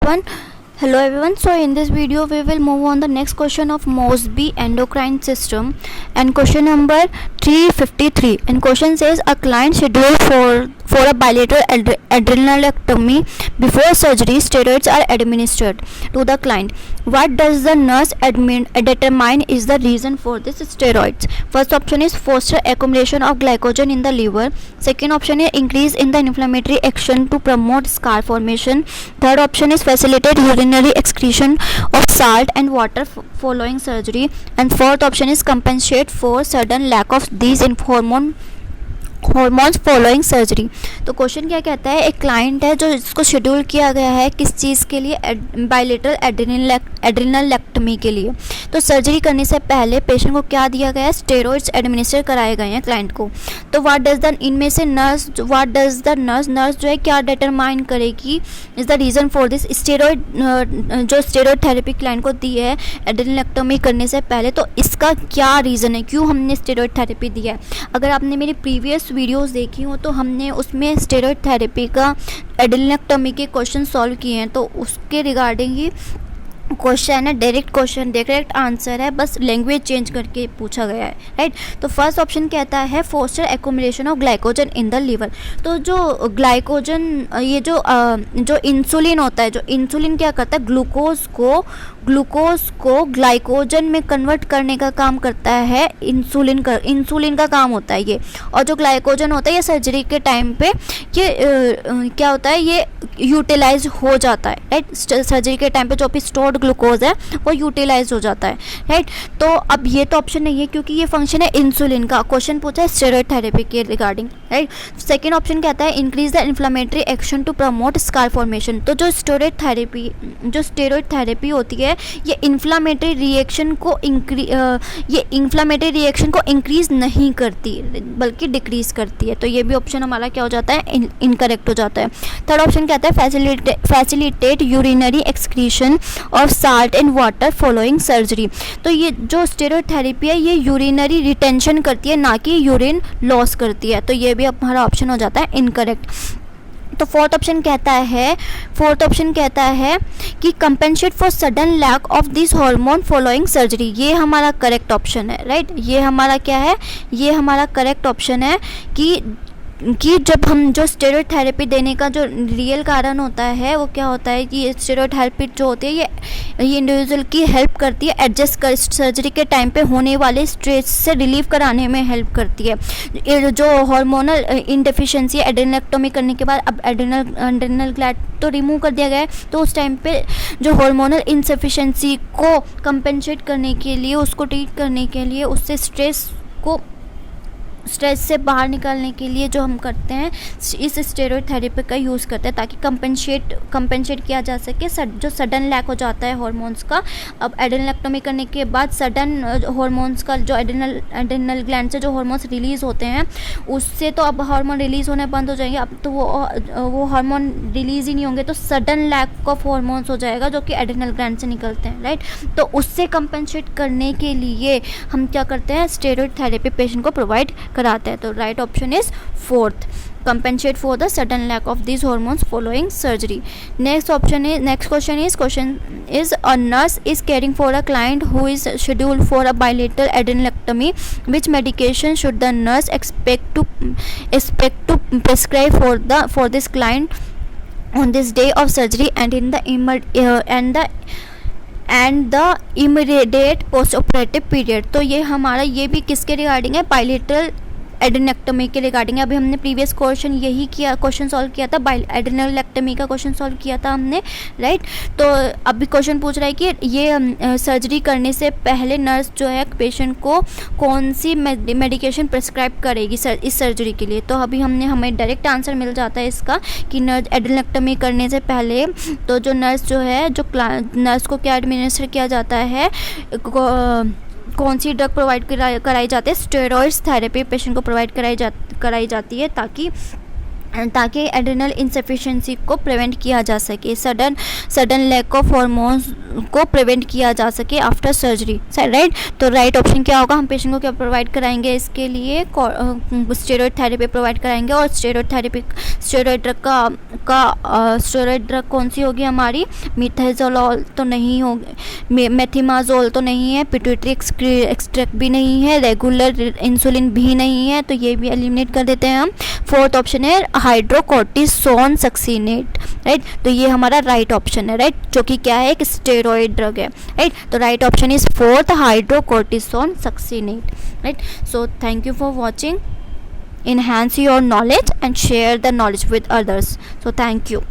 One. Hello everyone. So in this video we will move on the next question of Mosby endocrine system and question number 353, and question says a client scheduled for a bilateral adrenalectomy. Before surgery, steroids are administered to the client. What does the nurse determine is the reason for this steroids? First option is foster accumulation of glycogen in the liver. Second option is increase in the inflammatory action to promote scar formation. Third option is facilitate urinary excretion of salt and water following surgery. And fourth option is compensate for sudden lack of these hormones following surgery. तो question क्या कहता है, एक client है जो इसको schedule किया गया है किस चीज़ के लिए, बायलेटरल एड्रेनलेक्टमी के लिए. तो सर्जरी करने से पहले पेशेंट को क्या दिया गया है, स्टेरॉइड्स एडमिनिस्टर कराए गए हैं क्लाइंट को. तो व्हाट डज द इनमें से नर्स जो है क्या डिटरमाइन करेगी is the reason for this steroid, जो स्टेरॉइड थेरेपी क्लाइंट को दी है एड्रेनलेक्टमी करने से पहले, तो इसका क्या रीज़न है, क्यों हमने स्टेरॉइड थेरेपी दिया है. अगर आपने मेरी प्रीवियस वीडियोस देखी हो तो हमने उसमें स्टेरॉइड थेरेपी का एड्रेनलेक्टमी के क्वेश्चन सॉल्व किए हैं. तो उसके रिगार्डिंग ही क्वेश्चन है, डायरेक्ट आंसर है, बस लैंग्वेज चेंज करके पूछा गया है, राइट. तो फर्स्ट ऑप्शन कहता है foster accumulation of glycogen in the liver. तो जो ग्लाइकोजन, ये जो इंसुलिन होता है, जो इंसुलिन क्या करता है, ग्लूकोज को ग्लाइकोजन में कन्वर्ट करने का काम करता है. इंसुलिन का काम होता है ये. और जो ग्लाइकोजन होता है ये सर्जरी के टाइम पे ये क्या होता है, ये यूटिलाइज हो जाता है, राइट. सर्जरी के टाइम पे जो भी स्टोर्ड ग्लूकोज है वो यूटिलाइज हो जाता है, राइट. तो अब ये तो ऑप्शन नहीं है क्योंकि ये फंक्शन है इंसुलिन का. क्वेश्चन पूछा है स्टेरॉइड थेरेपी के रिगार्डिंग, राइट. सेकेंड ऑप्शन कहता है increase the inflammatory action to promote scar formation. तो जो स्टेरॉइड थेरेपी होती है ये इन्फ्लामेटरी रिएक्शन को इंक्रीज नहीं करती बल्कि डिक्रीज करती है. तो ये भी ऑप्शन हमारा क्या हो जाता है, इनकरेक्ट हो जाता है. थर्ड ऑप्शन कहता है facilitate urinary excretion of salt and water following surgery. तो ये जो स्टेरॉइड थेरेपी है ये यूरिनरी रिटेंशन करती है, ना कि यूरिन लॉस करती है. तो ये भी हमारा ऑप्शन हो जाता है इनकरेक्ट. तो फोर्थ ऑप्शन कहता है कि compensate for sudden lack of this hormone following surgery. ये हमारा करेक्ट ऑप्शन है, राइट. ये हमारा क्या है, ये हमारा करेक्ट ऑप्शन है कि जब हम जो स्टेरॉइड थेरेपी देने का जो रियल कारण होता है वो क्या होता है कि स्टेरॉइड थेरेपी जो होती है ये इंडिविजुअल की हेल्प करती है एडजस्ट कर सर्जरी के टाइम पे होने वाले स्ट्रेस से रिलीव कराने में हेल्प करती है. जो हार्मोनल इनडेफिशिएंसी एड्रेनलेक्टोमी करने के बाद अब एड्रेनल ग्लैंड तो रिमूव कर दिया गया है, तो उस टाइम पे जो हार्मोनल इनसफिशिएंसी को कंपेंसेट करने के लिए, उसको ट्रीट करने के लिए, उससे स्ट्रेस से बाहर निकालने के लिए जो हम करते हैं इस स्टेरॉइड थेरेपी का यूज़ करते हैं ताकि कंपेंसेट किया जा सके जो सडन लैक हो जाता है हार्मोन्स का. अब एड्रेनलेक्टोमी करने के बाद सडन हार्मोन्स का जो एड्रेनल ग्लैंड से जो हार्मोन्स रिलीज़ होते हैं उससे तो अब हार्मोन रिलीज़ होने बंद हो जाएंगे. अब तो वो हार्मोन रिलीज़ ही नहीं होंगे, तो सडन लैक ऑफ हार्मोन्स हो जाएगा जो कि एड्रेनल ग्लैंड से निकलते हैं, राइट. तो उससे कंपेंसेट करने के लिए हम क्या करते हैं, स्टेरॉइड थेरेपी पेशेंट को प्रोवाइड कराते हैं. तो right option is fourth, compensate for the sudden lack of these hormones following surgery. Next question is a nurse is caring for a client who is scheduled for a bilateral adrenalectomy. Which medication should the nurse expect to prescribe for this client on this day of surgery and the immediate post-operative period. तो ये हमारा ये भी किसके regarding है, bilateral एड्रेनलेक्टमी के regarding है. अभी हमने प्रीवियस क्वेश्चन सॉल्व किया था, एड्रेनलेक्टमी का क्वेश्चन सॉल्व किया था हमने, राइट. तो अभी क्वेश्चन पूछ रहा है कि ये सर्जरी करने से पहले नर्स जो है पेशेंट को कौन सी मेडिकेशन प्रिस्क्राइब करेगी इस सर्जरी के लिए. तो अभी हमें डायरेक्ट आंसर मिल जाता है इसका कि एड्रेनलेक्टमी करने से पहले तो जो नर्स जो है, जो नर्स को क्या एडमिनिस्टर किया जाता है, कौन सी ड्रग प्रोवाइड कराई जाती है, स्टेरॉइड्स थेरेपी पेशेंट को प्रोवाइड कराई जाती है ताकि एड्रेनल इनसफिशिएंसी को प्रिवेंट किया जा सके. सडन लैक ऑफ हार्मोन्स को प्रिवेंट किया जा सके आफ्टर सर्जरी, राइट। तो राइट ऑप्शन क्या होगा, हम पेशेंट को क्या प्रोवाइड कराएंगे, इसके लिए स्टेरॉइड थेरेपी प्रोवाइड कराएंगे। और स्टेरॉइड ड्रग कौन सी होगी हमारी, मीथाजोलॉल तो नहीं होगी, मेथिमाजोल तो नहीं है, पिट्यूटरी एक्सट्रैक्ट भी नहीं है, रेगुलर इंसुलिन भी नहीं है, तो ये भी एलिमिनेट कर देते हैं हम। फोर्थ ऑप्शन है हाइड्रोकोर्टिसोन सक्सीनेट, राइट। तो ये हमारा राइट ऑप्शन है, राइट, जो कि क्या है, एक स्टेरॉइड ड्रग है, राइट। तो right option is fourth, hydrocortisone succinate, right. So thank you for watching. Enhance your knowledge and share the knowledge with others. So thank you.